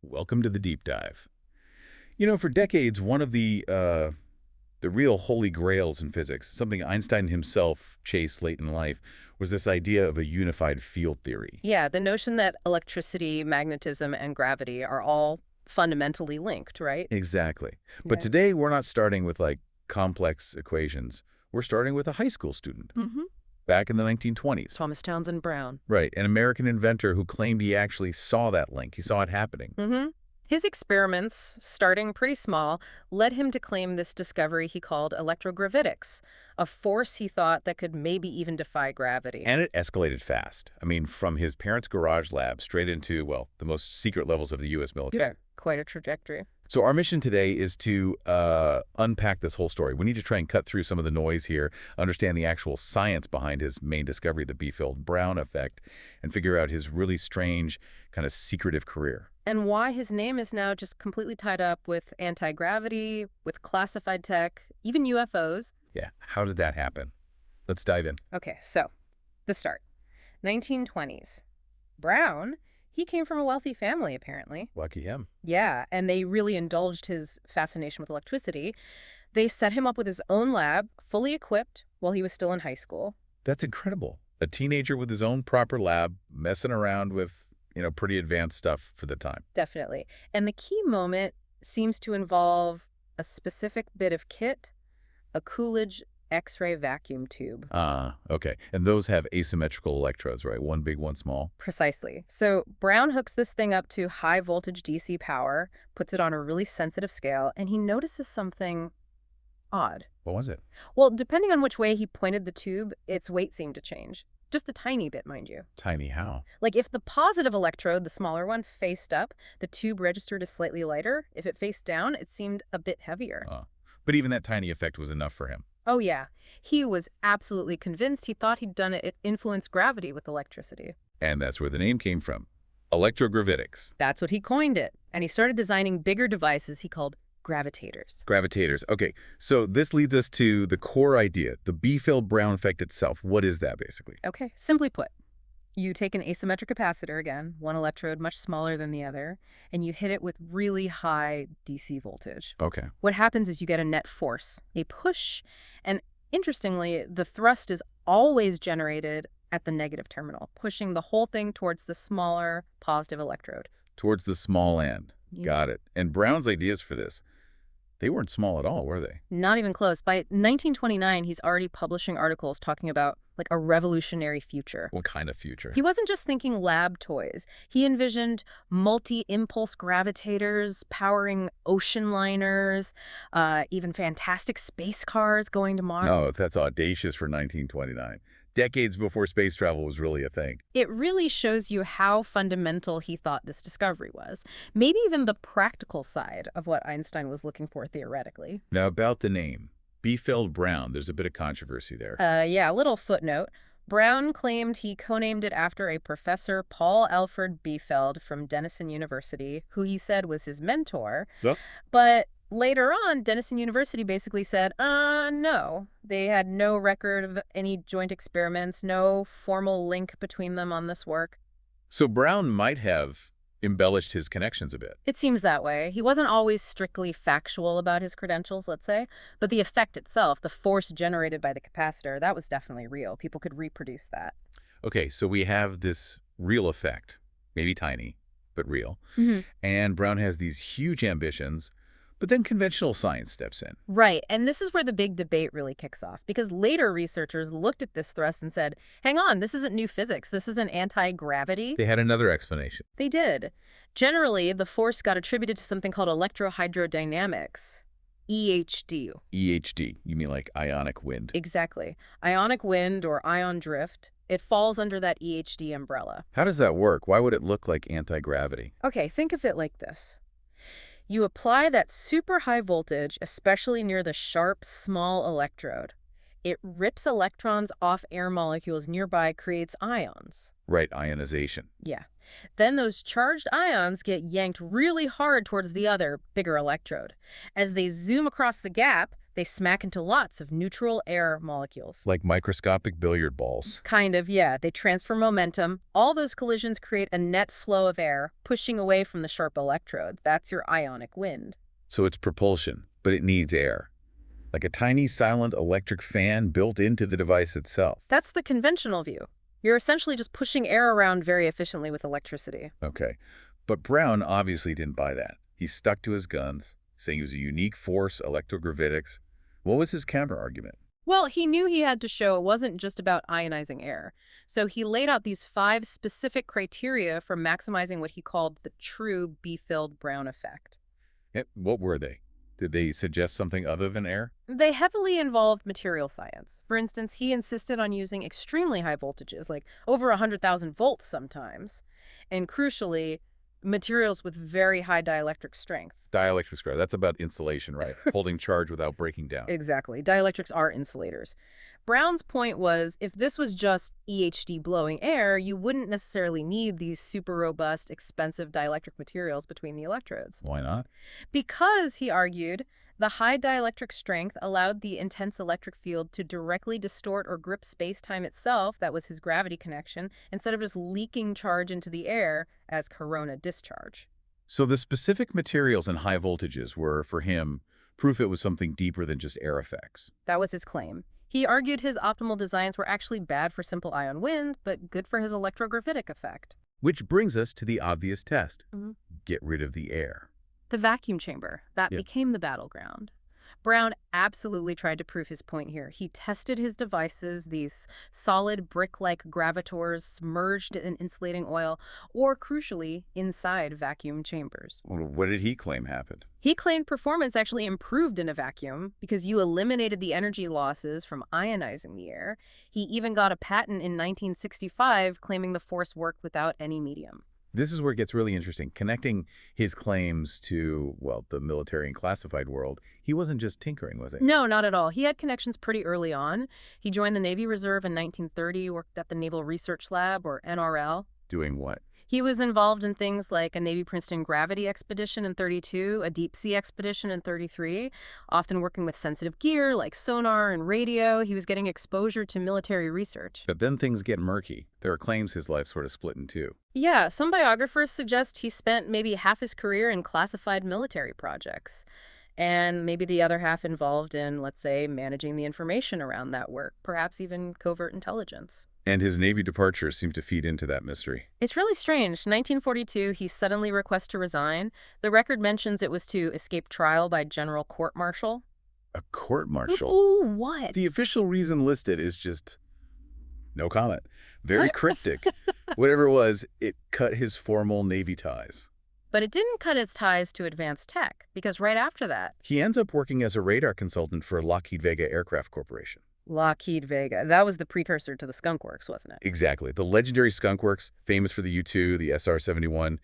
Welcome to the deep dive. You know, for decades, one of the real holy grails in physics, something Einstein himself chased late in life, was this idea of a unified field theory. Yeah, the notion that electricity, magnetism, and gravity are all fundamentally linked, right? Exactly. But Right. today, we're not starting with, like, complex equations. We're starting with a high school student Mm-hmm. back in the 1920s. Thomas Townsend Brown. Right, an American inventor who claimed he actually saw that link. He saw it happening. Mm-hmm. His experiments, starting pretty small, led him to claim this discovery he called electrogravitics, a force he thought that could maybe even defy gravity. And it escalated fast. I mean, from his parents' garage lab straight into, well, the most secret levels of the U.S. military. Yeah, quite a trajectory. So our mission today is to unpack this whole story. We need to try and cut through some of the noise here, understand the actual science behind his main discovery, the Biefeld-Brown effect, and figure out his really strange, kind of secretive career. And why his name is now just completely tied up with anti-gravity, with classified tech, even UFOs. Yeah, how did that happen? Let's dive in. Okay, so the start. 1920s. Brown, he came from a wealthy family, apparently. Lucky him. Yeah, and they really indulged his fascination with electricity. They set him up with his own lab, fully equipped, while he was still in high school. That's incredible. A teenager with his own proper lab, messing around with, pretty advanced stuff for the time. Definitely. And the key moment seems to involve a specific bit of kit, a Coolidge X-ray vacuum tube. Okay. And those have asymmetrical electrodes, right? One big, one small. Precisely. So Brown hooks this thing up to high voltage DC power, puts it on a really sensitive scale, and he notices something odd. What was it? Well, depending on which way he pointed the tube, its weight seemed to change. Just a tiny bit, mind you. Tiny how? Like if the positive electrode, the smaller one, faced up, the tube registered as slightly lighter. If it faced down, it seemed a bit heavier. But even that tiny effect was enough for him. Oh, yeah. He was absolutely convinced. He thought he'd done it influenced gravity with electricity. And that's where the name came from. Electrogravitics. That's what he coined it. And he started designing bigger devices he called gravitators. Gravitators. Okay, so this leads us to the core idea, the Biefeld-Brown effect itself. What is that, basically? Okay, simply put, you take an asymmetric capacitor, again, one electrode much smaller than the other, and you hit it with really high DC voltage. Okay. What happens is you get a net force, a push, and interestingly, the thrust is always generated at the negative terminal, pushing the whole thing towards the smaller positive electrode. Towards the small end. Yeah. Got it. And Brown's ideas for this, they weren't small at all, were they? Not even close. By 1929, he's already publishing articles talking about like a revolutionary future. What kind of future? He wasn't just thinking lab toys. He envisioned multi-impulse gravitators powering ocean liners, even fantastic space cars going to Mars. Oh, that's audacious for 1929. Decades before space travel was really a thing. It really shows you how fundamental he thought this discovery was. Maybe even the practical side of what Einstein was looking for theoretically. Now, about the name. Biefeld-Brown, there's a bit of controversy there. Yeah, a little footnote. Brown claimed he co-named it after a professor, Paul Alfred Biefeld from Denison University, who he said was his mentor. Yep. But later on, Denison University basically said, no. They had no record of any joint experiments, no formal link between them on this work. So Brown might have embellished his connections a bit. It seems that way. He wasn't always strictly factual about his credentials, let's say, but the effect itself, the force generated by the capacitor, that was definitely real. People could reproduce that. Okay, so we have this real effect, maybe tiny, but real. And Brown has these huge ambitions, but then conventional science steps in. Right, and this is where the big debate really kicks off, because later researchers looked at this thrust and said, hang on, this isn't new physics, this isn't anti-gravity. They had another explanation. They did. Generally, the force got attributed to something called electrohydrodynamics, EHD. EHD, you mean like ionic wind? Exactly. Ionic wind or ion drift. It falls under that EHD umbrella. How does that work? Why would it look like anti-gravity? Okay, think of it like this. You apply that super high voltage, especially near the sharp, small electrode. It rips electrons off air molecules nearby, creates ions. Right, ionization. Yeah. Then those charged ions get yanked really hard towards the other, bigger electrode. As they zoom across the gap, They smack into lots of neutral air molecules. Like microscopic billiard balls. Kind of, yeah. They transfer momentum. All those collisions create a net flow of air, pushing away from the sharp electrode. That's your ionic wind. So it's propulsion, but it needs air. Like a tiny silent electric fan built into the device itself. That's the conventional view. You're essentially just pushing air around very efficiently with electricity. Okay. But Brown obviously didn't buy that. He stuck to his guns, saying he was a unique force, electrogravitics. What was his counterargument? Well, he knew he had to show it wasn't just about ionizing air. So he laid out these 5 specific criteria for maximizing what he called the true Biefeld-Brown effect. What were they? Did they suggest something other than air? They heavily involved material science. For instance, he insisted on using extremely high voltages, like over 100,000 volts sometimes. And crucially, materials with very high dielectric strength. Dielectric strength. That's about insulation, right? Holding charge without breaking down. Exactly. Dielectrics are insulators. Brown's point was, if this was just EHD blowing air, you wouldn't necessarily need these super robust, expensive dielectric materials between the electrodes. Why not? Because, he argued, the high dielectric strength allowed the intense electric field to directly distort or grip space-time itself, that was his gravity connection, instead of just leaking charge into the air as corona discharge. So the specific materials and high voltages were, for him, proof it was something deeper than just air effects. That was his claim. He argued his optimal designs were actually bad for simple ion wind, but good for his electrogravitic effect. Which brings us to the obvious test. Mm-hmm. Get rid of the air. The vacuum chamber. That became the battleground. Brown absolutely tried to prove his point here. He tested his devices, these solid brick-like gravitors submerged in insulating oil, or crucially, inside vacuum chambers. Well, what did he claim happened? He claimed performance actually improved in a vacuum because you eliminated the energy losses from ionizing the air. He even got a patent in 1965 claiming the force worked without any medium. This is where it gets really interesting. Connecting his claims to, well, the military and classified world, he wasn't just tinkering, was he? No, not at all. He had connections pretty early on. He joined the Navy Reserve in 1930, worked at the Naval Research Lab, or NRL. Doing what? He was involved in things like a Navy Princeton gravity expedition in 32, a deep sea expedition in 33, often working with sensitive gear like sonar and radio. He was getting exposure to military research. But then things get murky. There are claims his life sort of split in two. Yeah, some biographers suggest he spent maybe half his career in classified military projects, and maybe the other half involved in, let's say, managing the information around that work, perhaps even covert intelligence. And his Navy departure seemed to feed into that mystery. It's really strange. 1942, he suddenly requests to resign. The record mentions it was to escape trial by general court-martial. A court-martial? Ooh, what? The official reason listed is just no comment. Very cryptic. Whatever it was, it cut his formal Navy ties. But it didn't cut his ties to advanced tech, because right after that, he ends up working as a radar consultant for Lockheed Vega Aircraft Corporation. Lockheed Vega. That was the precursor to the Skunk Works, wasn't it? Exactly. The legendary Skunk Works, famous for the U-2, the SR-71,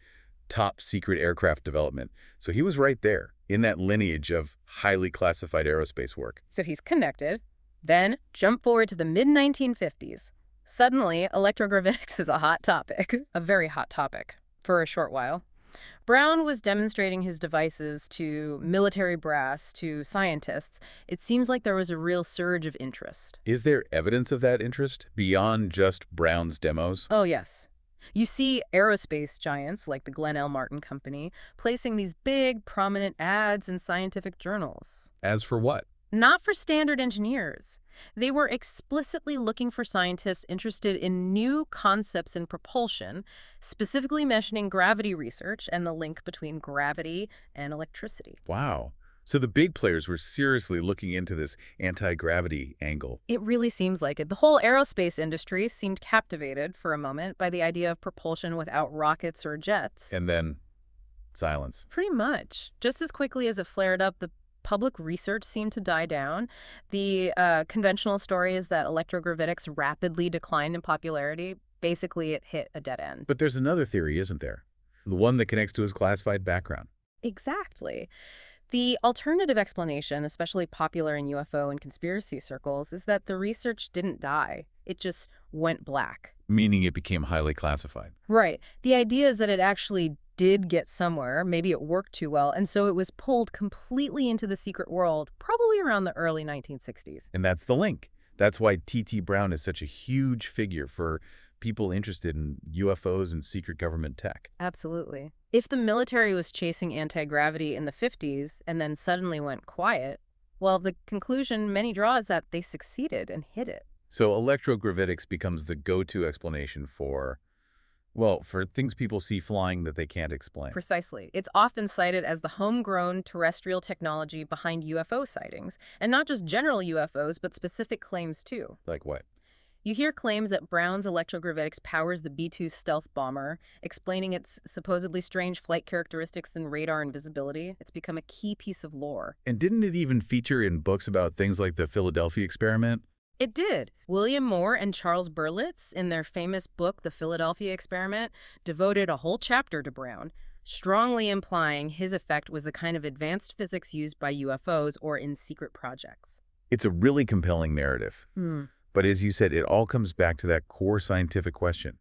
top secret aircraft development. So he was right there in that lineage of highly classified aerospace work. So he's connected. Then jump forward to the mid-1950s. Suddenly, electrogravitics is a hot topic, a very hot topic, for a short while. Brown was demonstrating his devices to military brass, to scientists. It seems like there was a real surge of interest. Is there evidence of that interest beyond just Brown's demos? Oh, yes. You see aerospace giants like the Glenn L. Martin Company placing these big, prominent ads in scientific journals. As for what? Not for standard engineers. They were explicitly looking for scientists interested in new concepts in propulsion, specifically mentioning gravity research and the link between gravity and electricity. Wow. So the big players were seriously looking into this anti-gravity angle. It really seems like it. The whole aerospace industry seemed captivated for a moment by the idea of propulsion without rockets or jets. And then silence. Pretty much. Just as quickly as it flared up, the public research seemed to die down. The conventional story is that electrogravitics rapidly declined in popularity. Basically, it hit a dead end. But there's another theory, isn't there? The one that connects to his classified background. Exactly. The alternative explanation, especially popular in UFO and conspiracy circles, is that the research didn't die. It just went black. Meaning it became highly classified. Right. The idea is that it actually did get somewhere. Maybe it worked too well, and so it was pulled completely into the secret world, probably around the early 1960s. And that's the link. That's why T.T. Brown is such a huge figure for people interested in UFOs and secret government tech. Absolutely. If the military was chasing anti-gravity in the 50s and then suddenly went quiet, well, the conclusion many draw is that they succeeded and hid it. So electrogravitics becomes the go-to explanation for, well, for things people see flying that they can't explain. Precisely. It's often cited as the homegrown terrestrial technology behind UFO sightings, and not just general UFOs, but specific claims too. Like what? You hear claims that Brown's electrogravitics powers the B-2 stealth bomber, explaining its supposedly strange flight characteristics and radar invisibility. It's become a key piece of lore. And didn't it even feature in books about things like the Philadelphia experiment? It did. William Moore and Charles Berlitz, in their famous book, The Philadelphia Experiment, devoted a whole chapter to Brown, strongly implying his effect was the kind of advanced physics used by UFOs or in secret projects. It's a really compelling narrative. But as you said, it all comes back to that core scientific question.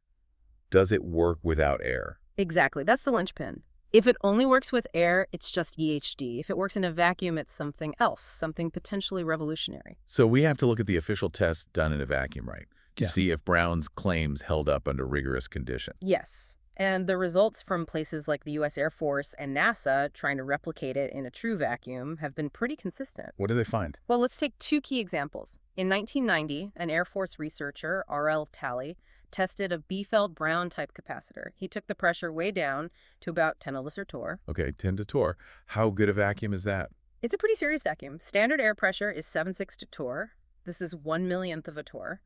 Does it work without air? Exactly. That's the linchpin. If it only works with air, it's just EHD. If it works in a vacuum, it's something else, something potentially revolutionary. So we have to look at the official tests done in a vacuum, right? To see if Brown's claims held up under rigorous conditions. Yes. And the results from places like the U.S. Air Force and NASA trying to replicate it in a true vacuum have been pretty consistent. What do they find? Well, let's take two key examples. In 1990, an Air Force researcher, R.L. Talley, tested a Biefeld-Brown type capacitor. He took the pressure way down to about 10 torr. Okay, 10 to torr. How good a vacuum is that? It's a pretty serious vacuum. Standard air pressure is 7.6 torr. This is 1/millionth of a torr.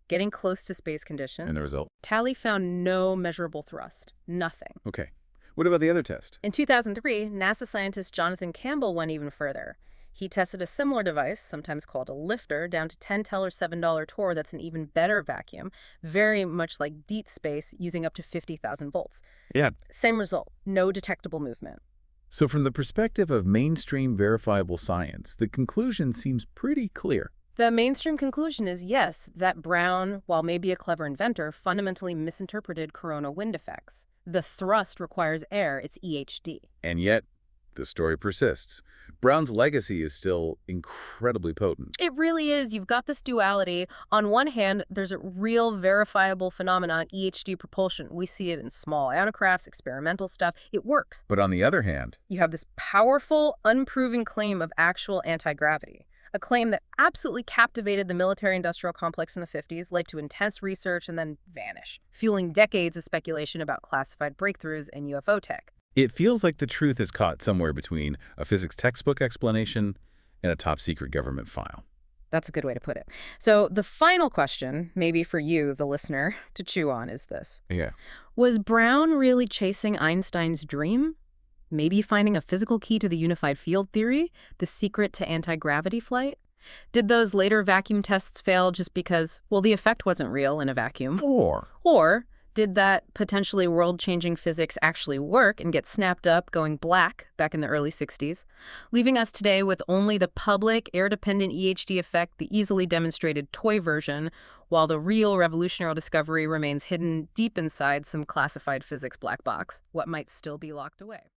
Getting close to space conditions. And the result? Talley found no measurable thrust. Nothing. Okay. What about the other test? In 2003, NASA scientist Jonathan Campbell went even further. He tested a similar device, sometimes called a lifter, down to 10 or $7 torr. That's an even better vacuum, very much like deep space, using up to 50,000 volts. Yeah. Same result, no detectable movement. So from the perspective of mainstream verifiable science, the conclusion seems pretty clear. The mainstream conclusion is yes, that Brown, while maybe a clever inventor, fundamentally misinterpreted corona wind effects. The thrust requires air, it's EHD. And yet, the story persists. Brown's legacy is still incredibly potent. It really is. You've got this duality. On one hand, there's a real verifiable phenomenon, EHD propulsion. We see it in small ionocrafts, experimental stuff. It works. But on the other hand, You have this powerful, unproven claim of actual anti-gravity. A claim that absolutely captivated the military-industrial complex in the 50s, led to intense research, and then vanish, fueling decades of speculation about classified breakthroughs in UFO tech. it feels like the truth is caught somewhere between a physics textbook explanation and a top-secret government file. That's a good way to put it. So the final question, maybe for you, the listener, to chew on is this. Yeah. Was Brown really chasing Einstein's dream? Maybe finding a physical key to the unified field theory, the secret to anti-gravity flight? Did those later vacuum tests fail just because, well, the effect wasn't real in a vacuum? Or did that potentially world-changing physics actually work and get snapped up going black back in the early 60s, leaving us today with only the public, air-dependent EHD effect, the easily demonstrated toy version, while the real revolutionary discovery remains hidden deep inside some classified physics black box, what might still be locked away?